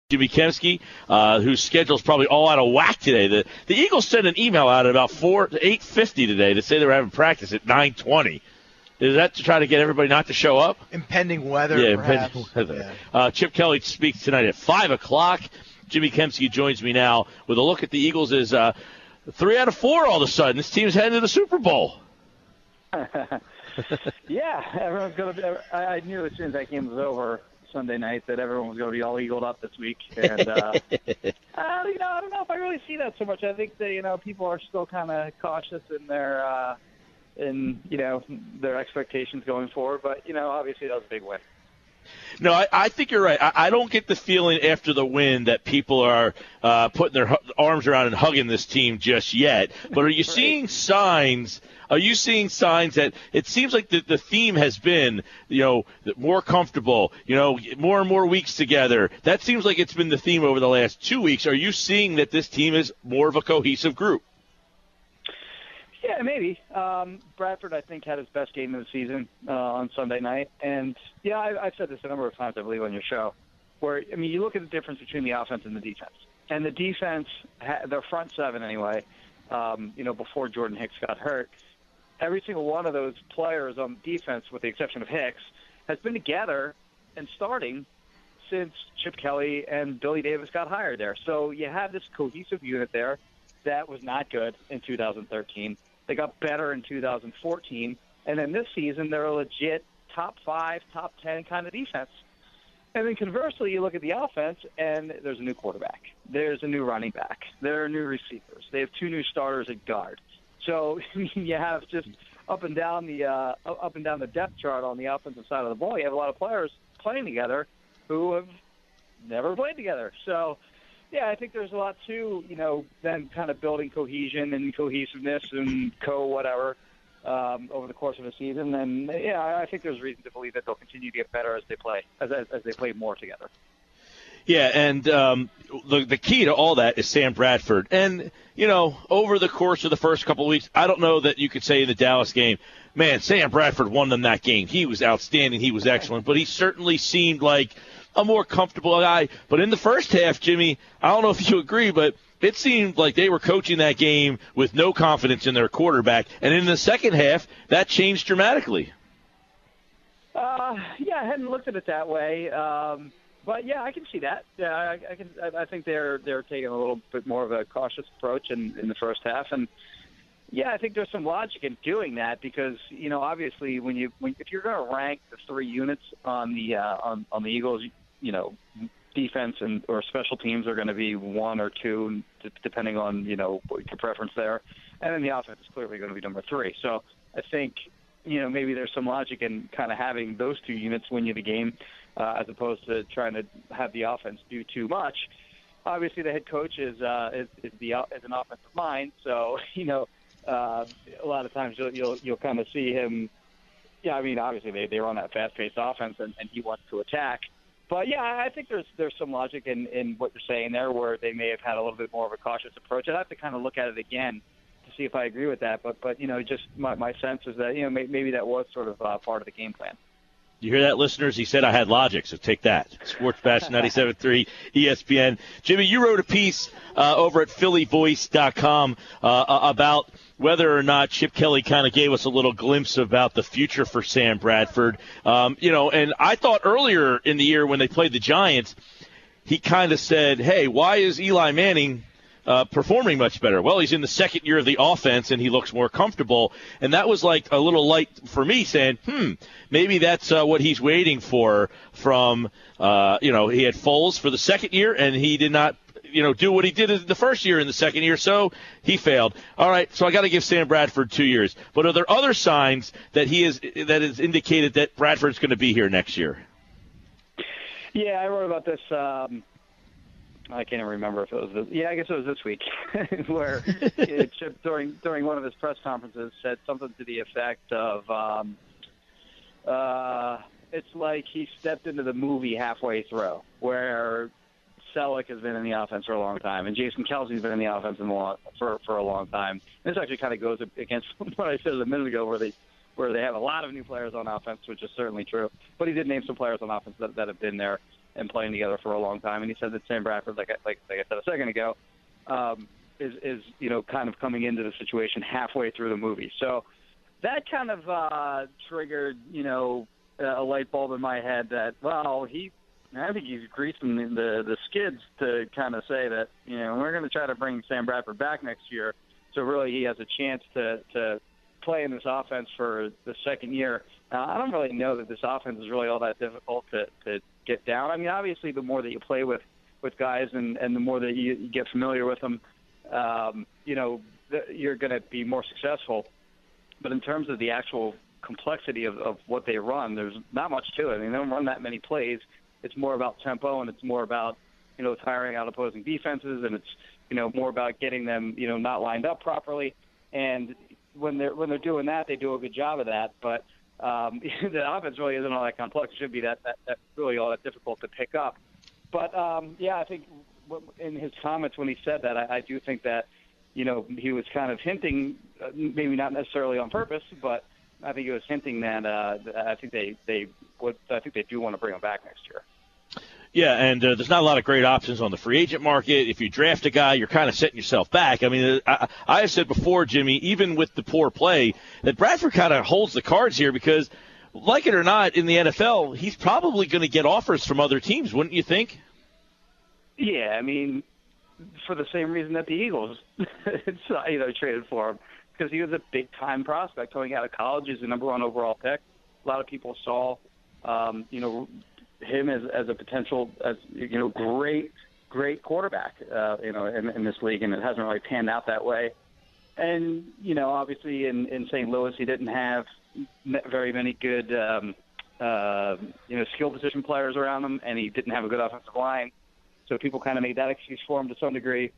Jimmy Kempski, whose schedule's probably all out of whack today. The Eagles sent an email out at about 8:50 today to say they were having practice at 9:20. Is that to try to get everybody not to show up? Impending weather, perhaps. Impending weather. Chip Kelly speaks tonight at 5 o'clock. Jimmy Kempski joins me now with a look at the Eagles as 3 out of 4 all of a sudden. This team's heading to the Super Bowl. Yeah, everyone's going to be. I knew as soon as that game was over Sunday night that everyone was going to be all eagled up this week. And, I don't know if I really see that so much. I think that, people are still kind of cautious in their their expectations going forward. But, obviously that was a big win. No, I think you're right. I don't get the feeling after the win that people are putting their arms around and hugging this team just yet. But are you seeing signs? Are you seeing signs that it seems like the theme has been, more comfortable, more and more weeks together? That seems like it's been the theme over the last 2 weeks. Are you seeing that this team is more of a cohesive group? Yeah, maybe. Bradford, I think, had his best game of the season on Sunday night. And, I've said this a number of times, I believe, on your show, where, you look at the difference between the offense and the defense. And the defense, their front seven anyway, before Jordan Hicks got hurt, every single one of those players on defense, with the exception of Hicks, has been together and starting since Chip Kelly and Billy Davis got hired there. So you have this cohesive unit there that was not good in 2013. They got better in 2014. And then this season, they're a legit top 5, top 10 kind of defense. And then conversely, you look at the offense, and there's a new quarterback. There's a new running back. There are new receivers. They have 2 new starters at guard. So you have just up and down the depth chart on the offensive side of the ball. You have a lot of players playing together who have never played together. So, yeah, I think there's a lot to, then kind of building cohesion and cohesiveness and whatever over the course of the season. And, I think there's reason to believe that they'll continue to get better as they play more together. Yeah, and the key to all that is Sam Bradford. And, over the course of the first couple of weeks, I don't know that you could say in the Dallas game, man, Sam Bradford won them that game. He was outstanding. He was excellent. But he certainly seemed like a more comfortable guy. But in the first half, Jimmy, I don't know if you agree, but it seemed like they were coaching that game with no confidence in their quarterback. And in the second half, that changed dramatically. I hadn't looked at it that way. But yeah, I can see that. Yeah, I think they're taking a little bit more of a cautious approach in the first half, and yeah, I think there's some logic in doing that because obviously if you're going to rank the 3 units on the Eagles, defense or special teams are going to be 1 or 2 depending on your preference there, and then the offense is clearly going to be number 3. So I think maybe there's some logic in kind of having those 2 units win you the game. As opposed to trying to have the offense do too much. Obviously, the head coach is an offensive mind, so a lot of times you'll kind of see him. Yeah, I mean, obviously they run that fast-paced offense, and he wants to attack. But yeah, I think there's some logic in what you're saying there, where they may have had a little bit more of a cautious approach. I'd have to kind of look at it again to see if I agree with that. But just my sense is that maybe that was sort of part of the game plan. You hear that, listeners? He said I had logic, so take that. Sports Bash 97.3 ESPN. Jimmy, you wrote a piece over at phillyvoice.com about whether or not Chip Kelly kind of gave us a little glimpse about the future for Sam Bradford. And I thought earlier in the year when they played the Giants, he kind of said, hey, why is Eli Manning performing much better? Well, he's in the second year of the offense, and he looks more comfortable. And that was like a little light for me saying, maybe that's what he's waiting for from, he had Foles for the second year, and he did not, do what he did in the first year in the second year, so he failed. All right, so I got to give Sam Bradford 2 years. But are there other signs that that is indicated that Bradford's going to be here next year? Yeah, I wrote about this I can't even remember if it was I guess it was this week, where Chip during one of his press conferences said something to the effect of, it's like he stepped into the movie halfway through, where Selleck has been in the offense for a long time, and Jason Kelsey's been in the offense for a long time. This actually kind of goes against what I said a minute ago, where they have a lot of new players on offense, which is certainly true. But he did name some players on offense that have been there and playing together for a long time. And he said that Sam Bradford, like I said a second ago, is kind of coming into the situation halfway through the movie. So that kind of triggered, a light bulb in my head that, well, I think he's greasing the skids to kind of say that, we're going to try to bring Sam Bradford back next year. So really he has a chance to play in this offense for the second year. I don't really know that this offense is really all that difficult to get down. I mean, obviously the more that you play with guys and the more that you get familiar with them, you're going to be more successful. But in terms of the actual complexity of what they run, there's not much to it. I mean, they don't run that many plays. It's more about tempo, and it's more about, tiring out opposing defenses, and it's, more about getting them, not lined up properly. And when they're doing that, they do a good job of that. But the offense really isn't all that complex. It should be that really all that difficult to pick up. But, I think in his comments when he said that, I do think that, he was kind of hinting, maybe not necessarily on purpose, but I think he was hinting that I think they do want to bring him back next year. Yeah, and there's not a lot of great options on the free agent market. If you draft a guy, you're kind of setting yourself back. I mean, I have said before, Jimmy, even with the poor play, that Bradford kind of holds the cards here because, like it or not, in the NFL, he's probably going to get offers from other teams, wouldn't you think? Yeah, I mean, for the same reason that the Eagles traded for him, because he was a big-time prospect coming out of college. He's the number 1 overall pick. A lot of people saw, him as a potential, great quarterback, in this league, and it hasn't really panned out that way. And, obviously in St. Louis, he didn't have very many good, skill position players around him, and he didn't have a good offensive line. So people kind of made that excuse for him to some degree.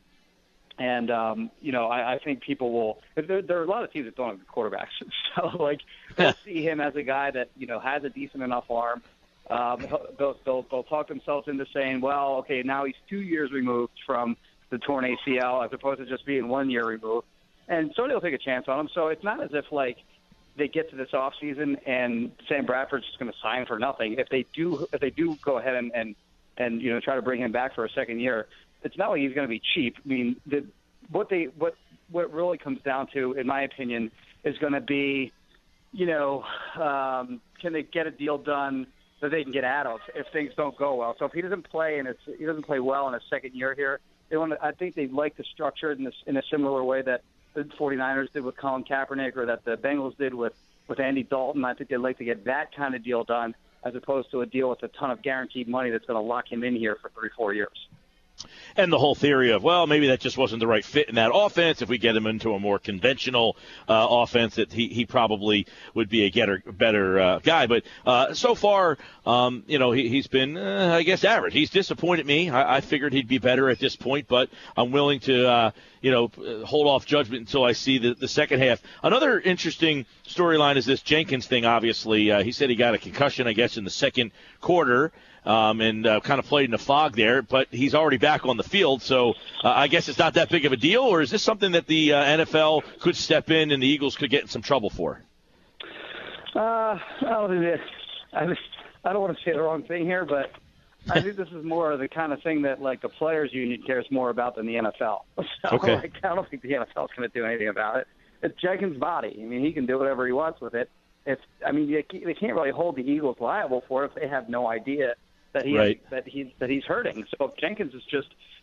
And, I think people will – there are a lot of teams that don't have good quarterbacks. So, they'll see him as a guy that, has a decent enough arm. They'll talk themselves into saying, well, okay, now he's 2 years removed from the torn ACL as opposed to just being 1 year removed. And so they'll take a chance on him. So it's not as if, they get to this offseason and Sam Bradford's just going to sign for nothing. If they do go ahead and try to bring him back for a second year, it's not like he's going to be cheap. I mean, what really comes down to, in my opinion, is going to be, can they get a deal done that they can get out of if things don't go well. So if he doesn't play he doesn't play well in his second year here, I think they'd like to structure it in a similar way that the 49ers did with Colin Kaepernick or that the Bengals did with Andy Dalton. I think they'd like to get that kind of deal done as opposed to a deal with a ton of guaranteed money that's going to lock him in here for 3-4 years. And the whole theory of, well, maybe that just wasn't the right fit in that offense. If we get him into a more conventional offense, that he probably would be a better guy. But so far, he's been, I guess, average. He's disappointed me. I figured he'd be better at this point, but I'm willing to, hold off judgment until I see the second half. Another interesting storyline is this Jenkins thing, obviously. He said he got a concussion, I guess, in the second quarter. And kind of played in the fog there, but he's already back on the field, so I guess it's not that big of a deal, or is this something that the NFL could step in and the Eagles could get in some trouble for? I don't want to say the wrong thing here, but I think this is more of the kind of thing that, the players' union cares more about than the NFL. So, okay. I don't think the NFL is going to do anything about it. It's Jenkins' body. I mean, he can do whatever he wants with it. They can't really hold the Eagles liable for it if they have no idea that he's hurting. So if Jenkins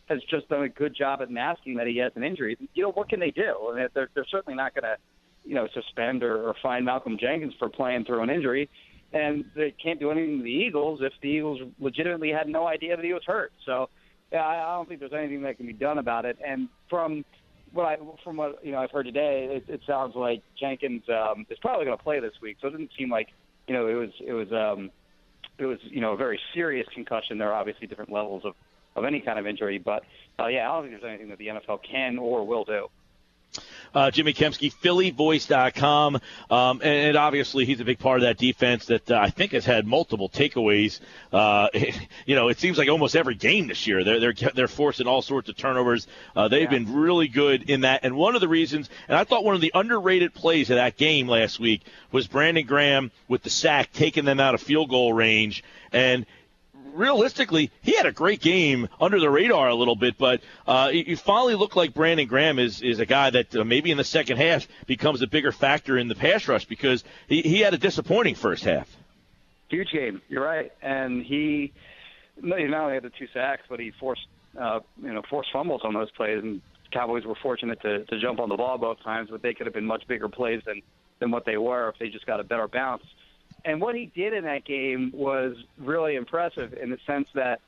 has just done a good job at masking that he has an injury, what can they do? I mean, they're certainly not going to, suspend or fine Malcolm Jenkins for playing through an injury, and they can't do anything to the Eagles if the Eagles legitimately had no idea that he was hurt. So I don't think there's anything that can be done about it. And from what I've heard today, it sounds like Jenkins is probably going to play this week. So it didn't seem like it was a very serious concussion. There are obviously different levels of any kind of injury, but I don't think there's anything that the NFL can or will do. Jimmy Kempski, PhillyVoice.com, and obviously he's a big part of that defense that I think has had multiple takeaways. It seems like almost every game this year they're forcing all sorts of turnovers. They've been really good in that, and one of the reasons, and I thought one of the underrated plays of that game last week was Brandon Graham with the sack taking them out of field goal range, and realistically, he had a great game under the radar a little bit, but you finally look like Brandon Graham is a guy that maybe in the second half becomes a bigger factor in the pass rush because he had a disappointing first half. Huge game. You're right. And he not only had the 2 sacks, but he forced fumbles on those plays. And Cowboys were fortunate to jump on the ball both times, but they could have been much bigger plays than what they were if they just got a better bounce. And what he did in that game was really impressive in the sense that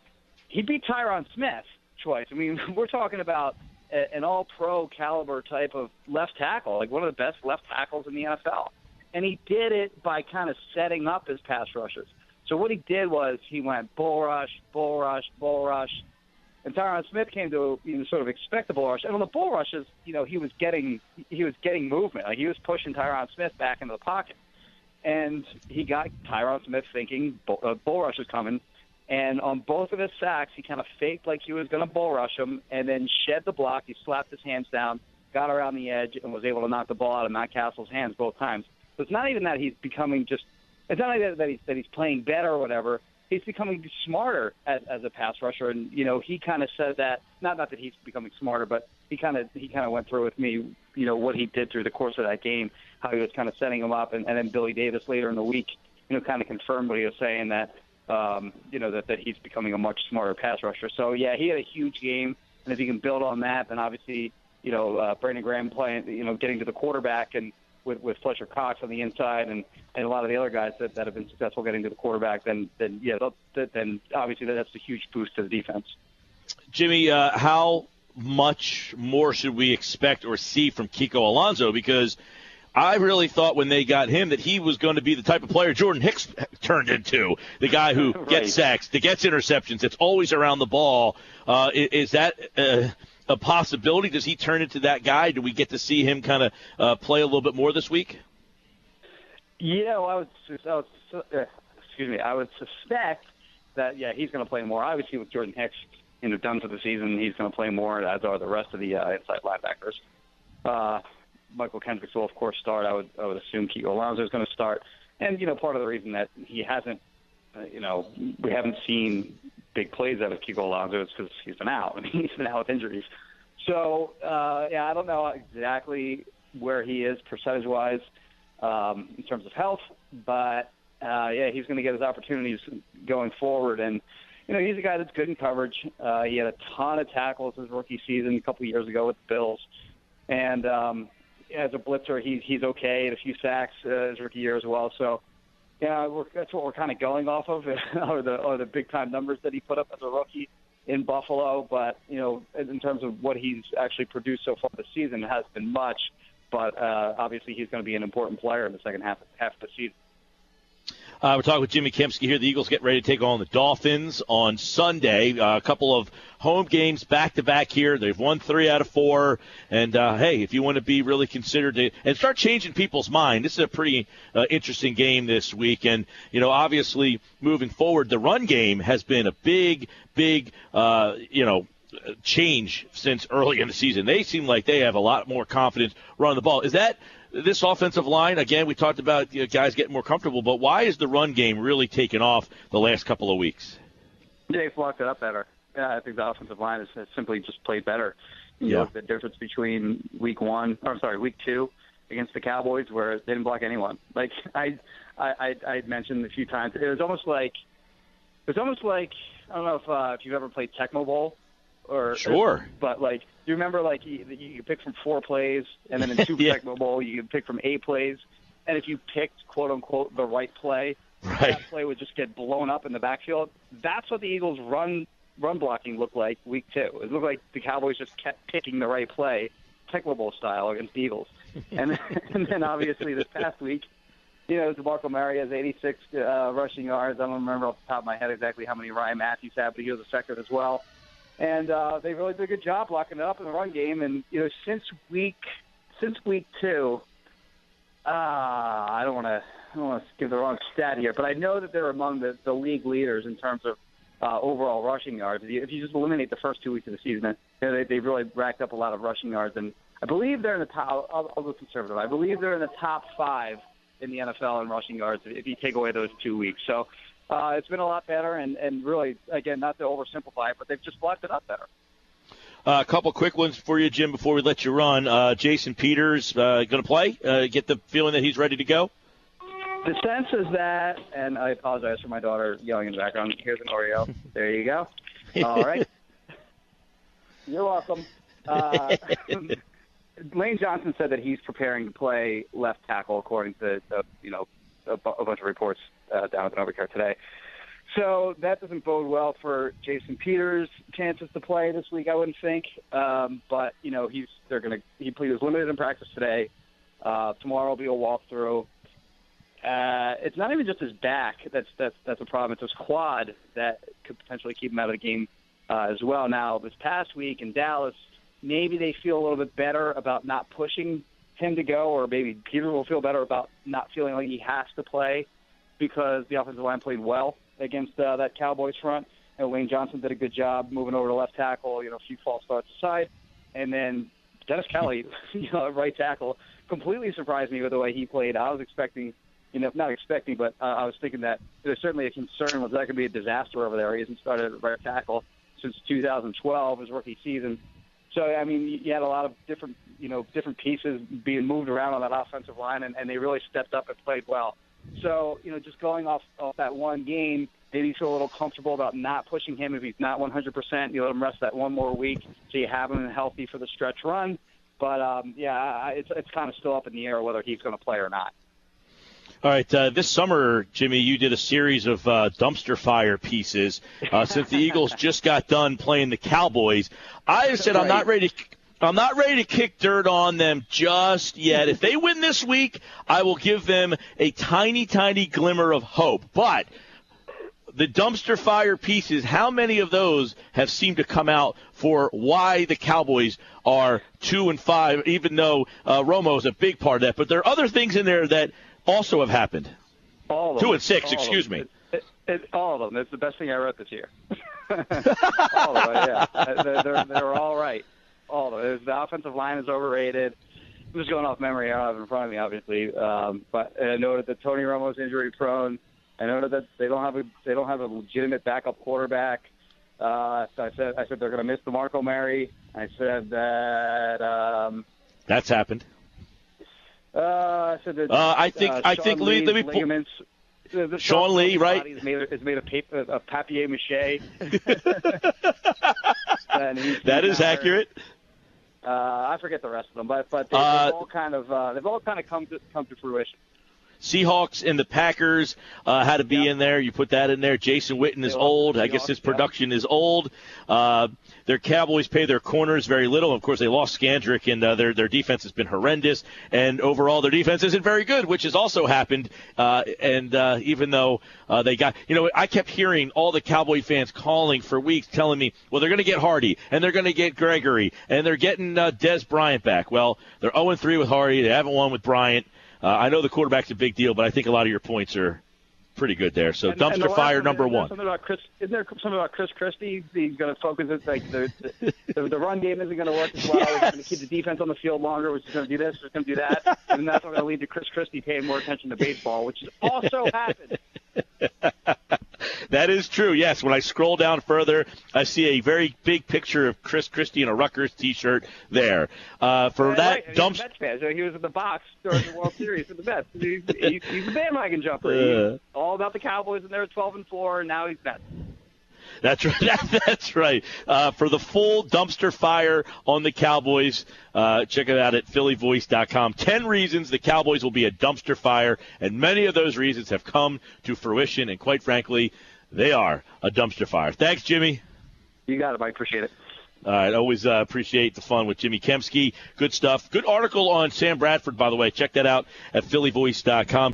he beat Tyron Smith twice. I mean, we're talking about an all-pro caliber type of left tackle, like one of the best left tackles in the NFL. And he did it by kind of setting up his pass rushers. So what he did was he went bull rush, bull rush, bull rush. And Tyron Smith came to sort of expect the bull rush. And on the bull rushes, he was getting movement. Like he was pushing Tyron Smith back into the pocket. And he got Tyron Smith thinking bull rush is coming. And on both of his sacks, he kind of faked like he was going to bull rush him and then shed the block. He slapped his hands down, got around the edge, and was able to knock the ball out of Matt Castle's hands both times. So it's not even that he's becoming it's not like that he's playing better or whatever. He's becoming smarter as a pass rusher. And, he kind of said that, not that he's becoming smarter, but he kind of went through with me, what he did through the course of that game, how he was kind of setting him up. And then Billy Davis later in the week, kind of confirmed what he was saying that, that he's becoming a much smarter pass rusher. So, yeah, he had a huge game. And if he can build on that, then obviously, Brandon Graham playing, getting to the quarterback and with Fletcher Cox on the inside and a lot of the other guys that have been successful getting to the quarterback, then obviously that's a huge boost to the defense. Jimmy, how much more should we expect or see from Kiko Alonso? Because I really thought when they got him that he was going to be the type of player Jordan Hicks turned into, the guy who gets sacks, that gets interceptions, that's always around the ball. Is that a possibility? Does he turn into that guy? Do we get to see him kind of play a little bit more this week? I would suspect that, he's going to play more. Obviously, with Jordan Hicks, done for the season, he's going to play more, as are the rest of the inside linebackers. Michael Kempski will, of course, start. I would assume Kiko Alonso is going to start. And, part of the reason that he hasn't, we haven't seen big plays out of Kiko Alonso is because he's been out. He's been out with injuries. So, I don't know exactly where he is percentage-wise in terms of health, but, he's going to get his opportunities going forward. And, he's a guy that's good in coverage. He had a ton of tackles his rookie season a couple of years ago with the Bills. And as a blitzer, he's okay. Had a few sacks his rookie year as well. So, that's what we're kind of going off of, are the big-time numbers that he put up as a rookie in Buffalo. But, in terms of what he's actually produced so far this season, it hasn't been much. But obviously he's going to be an important player in the second half of the season. We're talking with Jimmy Kempski here. The Eagles get ready to take on the Dolphins on Sunday. A couple of home games back-to-back here. They've won 3 out of 4. And, hey, if you want to be really considered and start changing people's mind, this is a pretty interesting game this week. And, obviously moving forward, the run game has been a big, change since early in the season. They seem like they have a lot more confidence running the ball. Is that this offensive line? Again, we talked about guys getting more comfortable, but why is the run game really taken off the last couple of weeks? They've locked it up better. Yeah, I think the offensive line has simply just played better. You know, the difference between week 2 against the Cowboys, where they didn't block anyone. Like I mentioned a few times, it was almost like I don't know if you've ever played Tecmo Bowl. Sure. But, like, you remember, like, you pick from 4 plays, and then in Super Tecmo Bowl, you can pick from 8 plays. And if you picked, quote-unquote, the right play, that play would just get blown up in the backfield. That's what the Eagles' run blocking looked like week 2. It looked like the Cowboys just kept picking the right play, Tecmo Bowl style, against the Eagles. And then, obviously, this past week, DeMarco Murray has 86 rushing yards. I don't remember off the top of my head exactly how many Ryan Matthews had, but he was a second as well. And they really did a good job locking it up in the run game. And since week 2, I don't want to give the wrong stat here, but I know that they're among the league leaders in terms of overall rushing yards. If you just eliminate the first 2 weeks of the season, they've really racked up a lot of rushing yards. And I believe they're in the top. I'll go conservative. I believe they're in the top 5 in the NFL in rushing yards if you take away those 2 weeks. So it's been a lot better, and really, again, not to oversimplify it, but they've just blocked it up better. A couple quick ones for you, Jim, before we let you run. Jason Peters going to play? Get the feeling that he's ready to go? The sense is that, and I apologize for my daughter yelling in the background. Here's an Oreo. There you go. All right. You're welcome. Lane Johnson said that he's preparing to play left tackle, according to a bunch of reports down at the Novacare today. So that doesn't bode well for Jason Peters' chances to play this week, I wouldn't think. But he was limited in practice today. Tomorrow will be a walkthrough. It's not even just his back that's a problem. It's his quad that could potentially keep him out of the game as well. Now, this past week in Dallas, maybe they feel a little bit better about not pushing him to go, or maybe Peter will feel better about not feeling like he has to play because the offensive line played well against that Cowboys front. And Lane Johnson did a good job moving over to left tackle, a few false starts aside. And then Dennis Kelly, right tackle, completely surprised me with the way he played. I was expecting, not expecting, but I was thinking that there's certainly a concern was that could be a disaster over there. He hasn't started at right tackle since 2012, his rookie season. So, I mean, you had a lot of different pieces being moved around on that offensive line, and they really stepped up and played well. So, just going off that one game, maybe you feel a little comfortable about not pushing him. If he's not 100%, you let him rest that one more week so you have him healthy for the stretch run. But, it's kind of still up in the air whether he's going to play or not. All right, this summer, Jimmy, you did a series of dumpster fire pieces since the Eagles just got done playing the Cowboys. I said I'm not ready to kick dirt on them just yet. If they win this week, I will give them a tiny, tiny glimmer of hope. But the dumpster fire pieces, how many of those have seemed to come out for why the Cowboys are 2-5, even though Romo's a big part of that. But there are other things in there that also have happened. All of them. 2-6, excuse me. All of them. It's the best thing I wrote this year. All of them, yeah. They're all right. All of it. The offensive line is overrated. I'm just going off memory. I don't have it in front of me, obviously. But I noted that Tony Romo's injury prone. I noted that they don't have a legitimate backup quarterback. I said they're going to miss DeMarco Murray. I said that that's happened. I said that. I think Lee. Let me ligaments. Sean Lee, right? Is made of paper, of papier-mâché. That is accurate. I forget the rest of them, but they've all kind of come to fruition. Seahawks and the Packers had to be in there. You put that in there. Jason Witten is old. I guess his production is old. Their Cowboys pay their corners very little. Of course, they lost Skandrick, and their defense has been horrendous. And overall, their defense isn't very good, which has also happened. Even though they got – I kept hearing all the Cowboy fans calling for weeks telling me, well, they're going to get Hardy, and they're going to get Gregory, and they're getting Des Bryant back. Well, they're 0-3 with Hardy. They haven't won with Bryant. I know the quarterback's a big deal, but I think a lot of your points are pretty good there. So dumpster fire number one. Isn't there something about Chris Christie? He's going to focus it like the run game isn't going to work as well. He's going to keep the defense on the field longer. Which is going to do this. Which is going to do that, and that's going to lead to Chris Christie paying more attention to baseball, which also happened. That is true, yes. When I scroll down further, I see a very big picture of Chris Christie in a Rutgers T-shirt there. Mets fan. So he was in the box during the World Series for the Mets. He's a bandwagon jumper. He's all about the Cowboys, and they're 12-4, and now he's Mets. That's right. That's right. For the full dumpster fire on the Cowboys, check it out at phillyvoice.com. 10 reasons the Cowboys will be a dumpster fire, and many of those reasons have come to fruition, and quite frankly, they are a dumpster fire. Thanks, Jimmy. You got it, Mike. Appreciate it. All right. Always appreciate the fun with Jimmy Kempski. Good stuff. Good article on Sam Bradford, by the way. Check that out at phillyvoice.com.